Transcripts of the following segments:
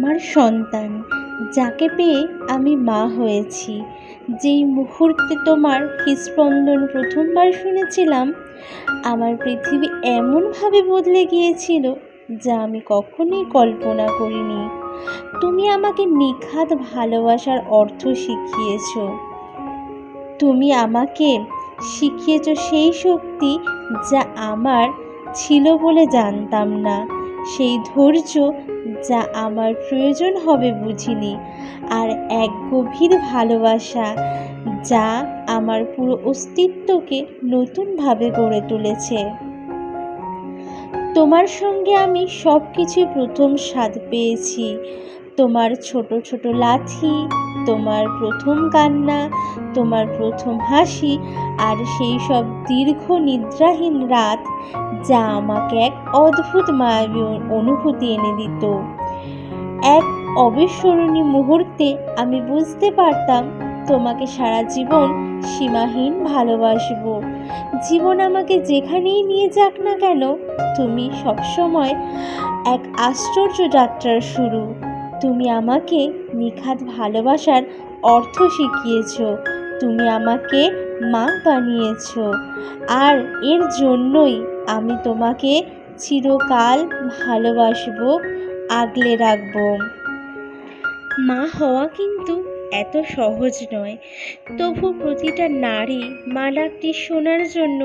আমার সন্তান, যাকে পেয়ে আমি মা হয়েছি। যেই মুহূর্তে তোমার হৃৎস্পন্দন প্রথমবার শুনেছিলাম, আমার পৃথিবী এমনভাবে বদলে গিয়েছিল যা আমি কখনোই কল্পনা করিনি। তুমি আমাকে নিখাদ ভালোবাসার অর্থ শিখিয়েছ। তুমি আমাকে শিখিয়েছ সেই শক্তি যা আমার ছিল বলে জানতাম না, সেই ধৈর্য যা আমার প্রয়োজন হবে বুঝিনি, আর এক গভীর ভালোবাসা যা আমার পুরো অস্তিত্বকে নতুনভাবে গড়ে তুলেছে। তোমার সঙ্গে আমি সব কিছু প্রথম স্বাদ পেয়েছি। তোমার ছোট ছোট লাথি, তোমার প্রথম কান্না, তোমার প্রথম হাসি, আর সেই সব দীর্ঘ নিদ্রাহীন রাত যা আমাকে এক অদ্ভুত মায়াবী অনুভূতি এনে দিত। এক অবিস্মরণীয় মুহূর্তে আমি বুঝতে পারতাম তোমাকে সারা জীবন সীমাহীন ভালোবাসবো। জীবন আমাকে যেখানেই নিয়ে যাক না কেন, তুমি সবসময় এক আশ্চর্য যাত্রার শুরু। তুমি আমাকে নিখাদ ভালোবাসার অর্থ শিখিয়েছ। তুমি আমাকে মা বানিয়েছ, আর এর জন্যই আমি তোমাকে চিরকাল ভালোবাসবো, আগলে রাখবো। মা হওয়া কিন্তু এত সহজ নয়, তবু প্রতিটা নারী মা ডাকটি শোনার জন্য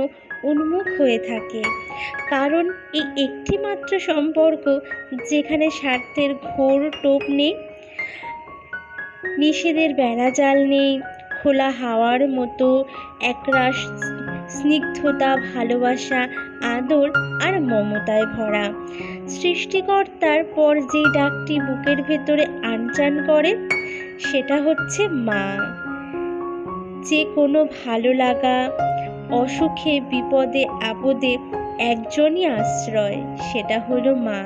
উন্মুখ হয়ে থাকে। কারণ এই একটি মাত্র সম্পর্ক যেখানে স্বার্থের ঘোর টোপ নেই, নিষেধের বেড়াজাল নেই, খোলা হাওয়ার মতো একরাশ স্নিগ্ধতা, ভালোবাসা, আদর আর মমতায় ভরা। সৃষ্টিকর্তার পর যেই ডাকটি বুকের ভেতরে আনচান করে, সেটা হচ্ছে মা। যে কোনো ভালো লাগা, অসুখে বিপদে আপদে একজনই আশ্রয়, সেটা হলো মা।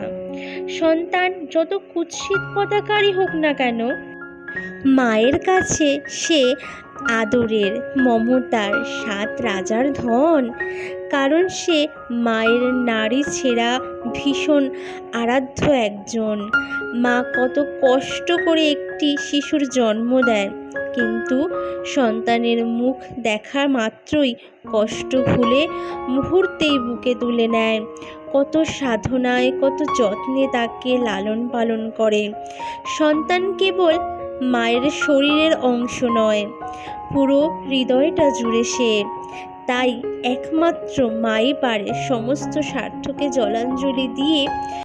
সন্তান যত কুৎসিত পদাকারী হোক না কেন, মায়ের কাছে সে আদরের, মমতার, সাত রাজার ধন। কারণ সে মায়ের নারী ছেঁড়া ভীষণ আরাধ্য একজন। মা কত কষ্ট করে একটি শিশুর জন্ম দেয়, কিন্তু সন্তানের মুখ দেখা মাত্রই কষ্ট ভুলে মুহূর্তেই বুকে তুলে নেয়। কত সাধনায়, কত যত্নে তাকে লালন পালন করে। সন্তান কেবল মায়ের শরীরের অংশ নয়, পুরো হৃদয়টা জুড়ে সে। তাই একমাত্র মাই পারে সমস্ত স্বার্থকে জলাঞ্জলি দিয়ে